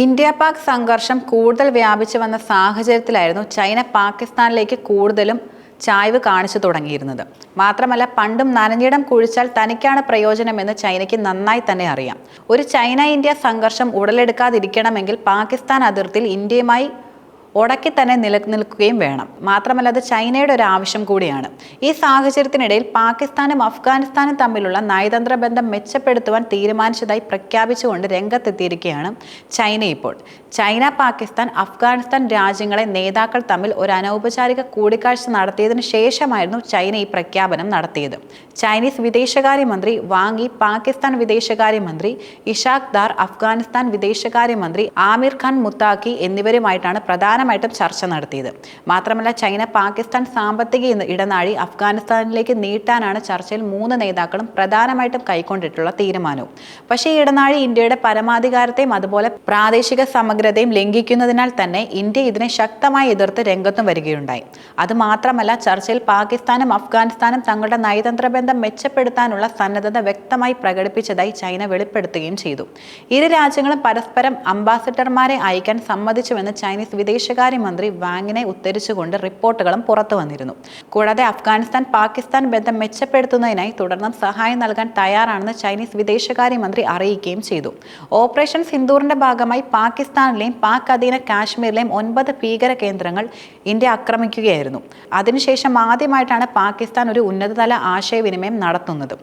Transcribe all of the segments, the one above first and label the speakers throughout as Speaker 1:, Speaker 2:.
Speaker 1: India-Pak സംഘർഷം കൂടുതൽ വ്യാപിച്ചു വന്ന സാഹചര്യത്തിലായിരുന്നു ചൈന പാകിസ്ഥാനിലേക്ക് കൂടുതലും ചായ്വ് കാണിച്ചു തുടങ്ങിയിരുന്നത്. മാത്രമല്ല, പണ്ടും നനഞ്ഞിടം കുഴിച്ചാൽ തനിക്കാണ് പ്രയോജനമെന്ന് ചൈനയ്ക്ക് നന്നായി തന്നെ അറിയാം. ഒരു ചൈന-ഇന്ത്യ സംഘർഷം ഉടലെടുക്കാതിരിക്കണമെങ്കിൽ പാകിസ്ഥാൻ അതിർത്തിയിൽ ഇന്ത്യയുമായി ഉടക്കി തന്നെ നിലനിൽക്കുകയും വേണം. മാത്രമല്ല, അത് ചൈനയുടെ ഒരു ആവശ്യം കൂടിയാണ്. ഈ സാഹചര്യത്തിനിടയിൽ പാകിസ്ഥാനും അഫ്ഗാനിസ്ഥാനും തമ്മിലുള്ള നയതന്ത്ര ബന്ധം മെച്ചപ്പെടുത്തുവാൻ തീരുമാനിച്ചതായി പ്രഖ്യാപിച്ചുകൊണ്ട് രംഗത്തെത്തിയിരിക്കുകയാണ് ചൈന ഇപ്പോൾ. ചൈന, പാകിസ്ഥാൻ, അഫ്ഗാനിസ്ഥാൻ രാജ്യങ്ങളെ നേതാക്കൾ തമ്മിൽ ഒരു അനൗപചാരിക കൂടിക്കാഴ്ച നടത്തിയതിനു ശേഷമായിരുന്നു ചൈന ഈ പ്രഖ്യാപനം നടത്തിയത്. ചൈനീസ് വിദേശകാര്യമന്ത്രി വാങ് യി, പാകിസ്ഥാൻ വിദേശകാര്യമന്ത്രി ഇഷാഖ് ദാർ, അഫ്ഗാനിസ്ഥാൻ വിദേശകാര്യമന്ത്രി ആമിർ ഖാൻ മുത്താഖി എന്നിവരുമായിട്ടാണ് പ്രധാനമായിട്ടും ചർച്ച നടത്തിയത്. മാത്രമല്ല, ചൈന പാകിസ്ഥാൻ സാമ്പത്തിക ഇടനാഴി അഫ്ഗാനിസ്ഥാനിലേക്ക് നീട്ടാനാണ് ചർച്ചയിൽ മൂന്ന് നേതാക്കളും പ്രധാനമായിട്ടും കൈക്കൊണ്ടിട്ടുള്ള തീരുമാനവും. പക്ഷേ ഈ ഇടനാഴി ഇന്ത്യയുടെ പരമാധികാരത്തെയും അതുപോലെ പ്രാദേശിക സമഗ്രതയും ലംഘിക്കുന്നതിനാൽ തന്നെ ഇന്ത്യ ഇതിനെ ശക്തമായി എതിർത്ത് രംഗത്തും വരികയുണ്ടായി. അതുമാത്രമല്ല, ചർച്ചയിൽ പാകിസ്ഥാനും അഫ്ഗാനിസ്ഥാനും തങ്ങളുടെ നയതന്ത്ര ബന്ധം മെച്ചപ്പെടുത്താനുള്ള സന്നദ്ധത വ്യക്തമായി പ്രകടിപ്പിച്ചതായി ചൈന വെളിപ്പെടുത്തുകയും ചെയ്തു. ഇരു രാജ്യങ്ങളും പരസ്പരം അംബാസഡർമാരെ അയക്കാൻ സമ്മതിച്ചുവെന്ന് ചൈനീസ് വിദേശകാര്യമന്ത്രി വാങ്ങിനെ ഉദ്ധരിച്ചുകൊണ്ട് റിപ്പോർട്ടുകളും പുറത്തു വന്നിരുന്നു. കൂടാതെ അഫ്ഗാനിസ്ഥാൻ പാകിസ്ഥാൻ ബന്ധം മെച്ചപ്പെടുത്തുന്നതിനായി തുടർന്നും സഹായം നൽകാൻ തയ്യാറാണെന്ന് ചൈനീസ് വിദേശകാര്യമന്ത്രി അറിയിക്കുകയും ചെയ്തു. ഓപ്പറേഷൻ സിന്ദൂറിന്റെ ഭാഗമായി പാകിസ്ഥാനിലെയും പാക് അധീന കാശ്മീരിലെയും 9 ഭീകര കേന്ദ്രങ്ങൾ ഇന്ത്യ ആക്രമിക്കുകയായിരുന്നു. അതിനുശേഷം ആദ്യമായിട്ടാണ് പാകിസ്ഥാൻ ഒരു ഉന്നതതല ആശയവിനിമയം നടത്തുന്നത്.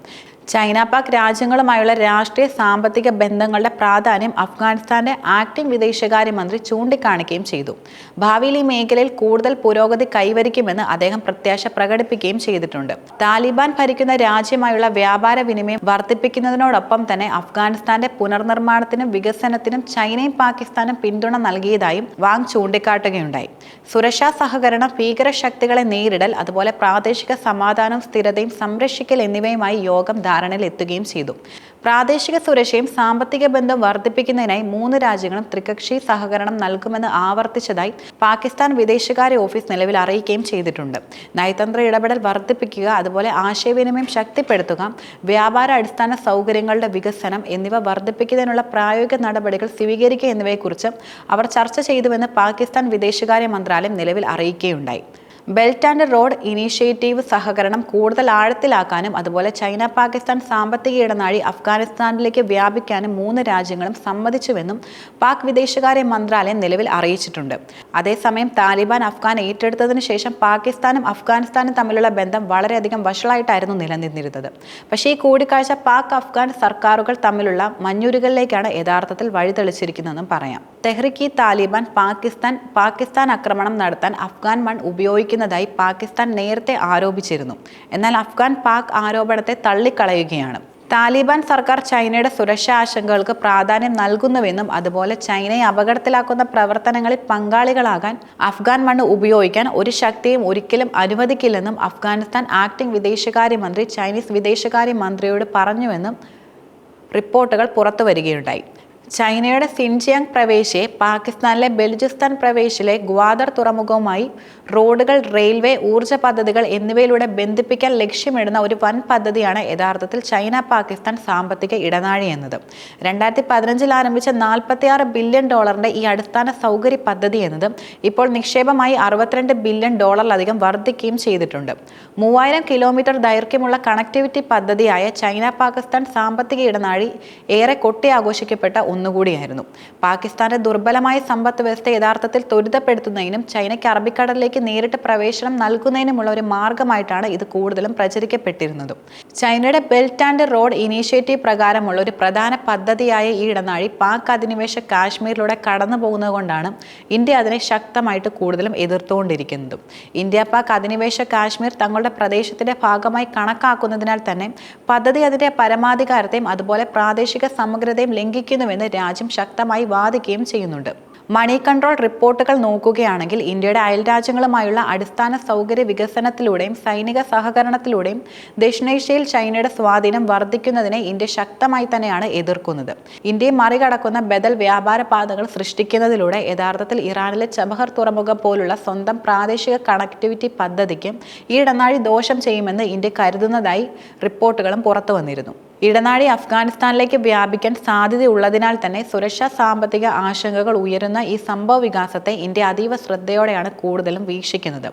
Speaker 1: ചൈന പാക് രാജ്യങ്ങളുമായുള്ള രാഷ്ട്രീയ സാമ്പത്തിക ബന്ധങ്ങളുടെ പ്രാധാന്യം അഫ്ഗാനിസ്ഥാന്റെ ആക്ടിംഗ് വിദേശകാര്യമന്ത്രി ചൂണ്ടിക്കാണിക്കുകയും ചെയ്തു. ഭാവിയിൽ ഈ മേഖലയിൽ കൂടുതൽ പുരോഗതി കൈവരിക്കുമെന്ന് അദ്ദേഹം പ്രത്യാശ പ്രകടിപ്പിക്കുകയും ചെയ്തിട്ടുണ്ട്. താലിബാൻ ഭരിക്കുന്ന രാജ്യമായുള്ള വ്യാപാര വിനിമയം വർദ്ധിപ്പിക്കുന്നതിനോടൊപ്പം തന്നെ അഫ്ഗാനിസ്ഥാന്റെ പുനർനിർമ്മാണത്തിനും വികസനത്തിനും ചൈനയും പാകിസ്ഥാനും പിന്തുണ നൽകിയതായും വാങ് ചൂണ്ടിക്കാട്ടുകയുണ്ടായി. സുരക്ഷാ സഹകരണം, ഭീകര ശക്തികളെ നേരിടൽ, അതുപോലെ പ്രാദേശിക സമാധാനവും സ്ഥിരതയും സംരക്ഷിക്കൽ എന്നിവയുമായി യോഗം ധാരണയിൽ എത്തുകയും ചെയ്തു. പ്രാദേശിക സുരക്ഷയും സാമ്പത്തിക ബന്ധം വർദ്ധിപ്പിക്കുന്നതിനായി മൂന്ന് രാജ്യങ്ങളും ത്രികക്ഷി സഹകരണം നൽകുമെന്ന് ആവർത്തിച്ചതായി പാകിസ്ഥാൻ വിദേശകാര്യ ഓഫീസ് നിലവിൽ അറിയിക്കുകയും ചെയ്തിട്ടുണ്ട്. നയതന്ത്ര ഇടപെടൽ വർദ്ധിപ്പിക്കുക, അതുപോലെ ആശയവിനിമയം ശക്തിപ്പെടുത്തുക, വ്യാപാര അടിസ്ഥാന സൗകര്യങ്ങളുടെ വികസനം എന്നിവ വർദ്ധിപ്പിക്കുന്നതിനുള്ള പ്രായോഗിക നടപടികൾ സ്വീകരിക്കുക എന്നിവയെക്കുറിച്ച് അവർ ചർച്ച ചെയ്തുവെന്ന് പാകിസ്ഥാൻ വിദേശകാര്യ മന്ത്രാലയം നിലവിൽ അറിയിക്കുകയുണ്ടായി. ബെൽറ്റ് ആൻഡ് റോഡ് ഇനീഷ്യേറ്റീവ് സഹകരണം കൂടുതൽ ആഴത്തിലാക്കാനും അതുപോലെ ചൈന പാകിസ്ഥാൻ സാമ്പത്തിക ഇടനാഴി അഫ്ഗാനിസ്ഥാനിലേക്ക് വ്യാപിക്കാനും മൂന്ന് രാജ്യങ്ങളും സമ്മതിച്ചുവെന്നും പാക് വിദേശകാര്യ മന്ത്രാലയം നിലവിൽ അറിയിച്ചിട്ടുണ്ട്. അതേസമയം താലിബാൻ അഫ്ഗാൻ ഏറ്റെടുത്തതിനു ശേഷം പാകിസ്ഥാനും അഫ്ഗാനിസ്ഥാനും തമ്മിലുള്ള ബന്ധം വളരെയധികം വഷളായിട്ടായിരുന്നു നിലനിന്നിരുന്നത്. പക്ഷേ ഈ കൂടിക്കാഴ്ച പാക് അഫ്ഗാൻ സർക്കാരുകൾ തമ്മിലുള്ള മഞ്ഞുരുകളിലേക്കാണ് യഥാർത്ഥത്തിൽ വഴിതെളിച്ചിരിക്കുന്നതെന്നും പറയാം. തെഹ്രിക്ക് താലിബാൻ പാകിസ്ഥാൻ ആക്രമണം നടത്താൻ അഫ്ഗാൻ മൺ ഉപയോഗിക്കുന്നതായി പാകിസ്ഥാൻ നേരത്തെ ആരോപിച്ചിരുന്നു. എന്നാൽ അഫ്ഗാൻ പാക് ആരോപണത്തെ തള്ളിക്കളയുകയാണ്. താലിബാൻ സർക്കാർ ചൈനയുടെ സുരക്ഷാ ആശങ്കകൾക്ക് പ്രാധാന്യം നൽകുന്നുവെന്നും അതുപോലെ ചൈനയെ അപകടത്തിലാക്കുന്ന പ്രവർത്തനങ്ങളിൽ പങ്കാളികളാകാൻ അഫ്ഗാൻ മണ്ണ് ഉപയോഗിക്കാൻ ഒരു ശക്തിയും ഒരിക്കലും അനുവദിക്കില്ലെന്നും അഫ്ഗാനിസ്ഥാൻ ആക്ടിംഗ് വിദേശകാര്യമന്ത്രി ചൈനീസ് വിദേശകാര്യ മന്ത്രിയോട് പറഞ്ഞുവെന്നും റിപ്പോർട്ടുകൾ പുറത്തു വരികയുണ്ടായി. ചൈനയുടെ സിൻജിയാങ് പ്രവേശിയെ പാകിസ്ഥാനിലെ ബലൂചിസ്ഥാൻ പ്രവേശിലെ ഗ്വാദർ തുറമുഖവുമായി റോഡുകൾ, റെയിൽവേ, ഊർജ്ജ പദ്ധതികൾ എന്നിവയിലൂടെ ബന്ധിപ്പിക്കാൻ ലക്ഷ്യമിടുന്ന ഒരു വൻ പദ്ധതിയാണ് യഥാർത്ഥത്തിൽ ചൈന പാകിസ്ഥാൻ സാമ്പത്തിക ഇടനാഴി എന്നത്. 2015 ആരംഭിച്ച $46 ബില്യൺ ഈ അടിസ്ഥാന സൗകര്യ പദ്ധതി എന്നത് ഇപ്പോൾ നിക്ഷേപമായി $62 ബില്യൺ വർദ്ധിക്കുകയും ചെയ്തിട്ടുണ്ട്. 3000 കിലോമീറ്റർ ദൈർഘ്യമുള്ള കണക്ടിവിറ്റി പദ്ധതിയായ ചൈന പാകിസ്ഥാൻ സാമ്പത്തിക ഇടനാഴി ഏറെ കൊട്ടിയാഘോഷിക്കപ്പെട്ട ഒന്നുകൂടിയായിരുന്നു. പാകിസ്ഥാന്റെ ദുർബലമായ സമ്പദ് വ്യവസ്ഥ യഥാർത്ഥത്തിൽ ത്വരിതപ്പെടുത്തുന്നതിനും ചൈനയ്ക്ക് അറബിക്കടലിലേക്ക് നേരിട്ട് പ്രവേശനം നൽകുന്നതിനുമുള്ള ഒരു മാർഗമായിട്ടാണ് ഇത് കൂടുതലും പ്രചരിക്കപ്പെട്ടിരുന്നത്. ചൈനയുടെ ബെൽറ്റ് ആൻഡ് റോഡ് ഇനീഷ്യേറ്റീവ് പ്രകാരമുള്ള ഒരു പ്രധാന പദ്ധതിയായ ഈ ഇടനാഴി പാക് അധിനിവേശ കാശ്മീരിലൂടെ കടന്നു പോകുന്നതുകൊണ്ടാണ് ഇന്ത്യ അതിനെ ശക്തമായിട്ട് കൂടുതലും എതിർത്തുകൊണ്ടിരിക്കുന്നതും. ഇന്ത്യ പാക് അധിനിവേശ കാശ്മീർ തങ്ങളുടെ പ്രദേശത്തിന്റെ ഭാഗമായി കണക്കാക്കുന്നതിനാൽ തന്നെ പദ്ധതി അതിന്റെ പരമാധികാരത്തെയും അതുപോലെ പ്രാദേശിക സമഗ്രതയും ലംഘിക്കുന്നുവെന്ന് രാജ്യം ശക്തമായി വാദിക്കുകയും ചെയ്യുന്നുണ്ട്. മണി കൺട്രോൾ റിപ്പോർട്ടുകൾ നോക്കുകയാണെങ്കിൽ ഇന്ത്യയുടെ അയൽരാജ്യങ്ങളുമായുള്ള അടിസ്ഥാന സൗകര്യ വികസനത്തിലൂടെയും സൈനിക സഹകരണത്തിലൂടെയും ദക്ഷിണേഷ്യയിൽ ചൈനയുടെ സ്വാധീനം വർദ്ധിക്കുന്നതിനെ ഇന്ത്യ ശക്തമായി തന്നെയാണ് എതിർക്കുന്നത്. ഇന്ത്യയെ മറികടക്കുന്ന ബദൽ വ്യാപാര പാതകൾ സൃഷ്ടിക്കുന്നതിലൂടെ യഥാർത്ഥത്തിൽ ഇറാനിലെ ചബഹർ തുറമുഖം പോലുള്ള സ്വന്തം പ്രാദേശിക കണക്ടിവിറ്റി പദ്ധതിക്ക് ഈ ഇടനാഴി ദോഷം ചെയ്യുമെന്ന് ഇന്ത്യ കരുതുന്നതായി റിപ്പോർട്ടുകളും പുറത്തു വന്നിരുന്നു. ഇടനാഴി അഫ്ഗാനിസ്ഥാനിലേക്ക് വ്യാപിക്കാൻ സാധ്യതയുള്ളതിനാൽ തന്നെ സുരക്ഷാ സാമ്പത്തിക ആശങ്കകൾ ഉയരുന്ന ഈ സംഭവ വികാസത്തെ ഇന്ത്യ അതീവ ശ്രദ്ധയോടെയാണ് കൂടുതലും വീക്ഷിക്കുന്നത്.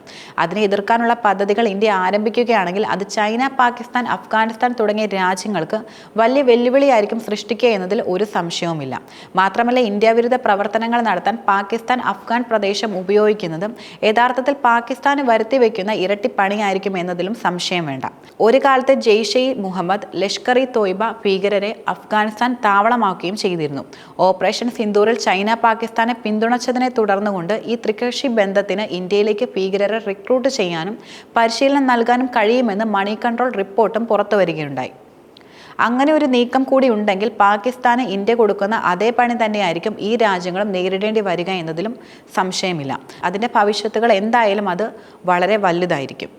Speaker 1: അതിനെ എതിർക്കാനുള്ള പദ്ധതികൾ ഇന്ത്യ ആരംഭിക്കുകയാണെങ്കിൽ അത് ചൈന, പാകിസ്ഥാൻ, അഫ്ഗാനിസ്ഥാൻ തുടങ്ങിയ രാജ്യങ്ങൾക്ക് വലിയ വെല്ലുവിളിയായിരിക്കും സൃഷ്ടിക്കുക എന്നതിൽ ഒരു സംശയവുമില്ല. മാത്രമല്ല, ഇന്ത്യ വിരുദ്ധ പ്രവർത്തനങ്ങൾ നടത്താൻ പാകിസ്ഥാൻ അഫ്ഗാൻ പ്രദേശം ഉപയോഗിക്കുന്നത് യഥാർത്ഥത്തിൽ പാകിസ്ഥാന് വരുത്തിവെക്കുന്ന ഇരട്ടിപ്പണിയായിരിക്കും എന്നതിലും സംശയം വേണ്ട. ഒരു കാലത്ത് ജെയ്ഷെ മുഹമ്മദ്, ലഷ്കർ-ഇ തോയ്ബ ഭീകരരെ അഫ്ഗാനിസ്ഥാൻ താവളമാക്കുകയും ചെയ്തിരുന്നു. ഓപ്പറേഷൻ സിന്ദൂറിൽ ചൈന പാകിസ്ഥാനെ പിന്തുണച്ചതിനെ തുടർന്നുകൊണ്ട് ഈ ത്രികക്ഷി ബന്ധത്തിന് ഇന്ത്യയിലേക്ക് ഭീകരരെ റിക്രൂട്ട് ചെയ്യാനും പരിശീലനം നൽകാനും കഴിയുമെന്ന് മണി കൺട്രോൾ റിപ്പോർട്ടും പുറത്തുവരികയുണ്ടായി. അങ്ങനെ ഒരു നീക്കം കൂടി ഉണ്ടെങ്കിൽ പാകിസ്ഥാന് ഇന്ത്യ കൊടുക്കുന്ന അതേ പണി തന്നെയായിരിക്കും ഈ രാജ്യങ്ങളും നേരിടേണ്ടി വരിക എന്നതിലും സംശയമില്ല. അതിൻ്റെ ഭവിഷ്യത്തുകൾ എന്തായാലും അത് വളരെ വലുതായിരിക്കും.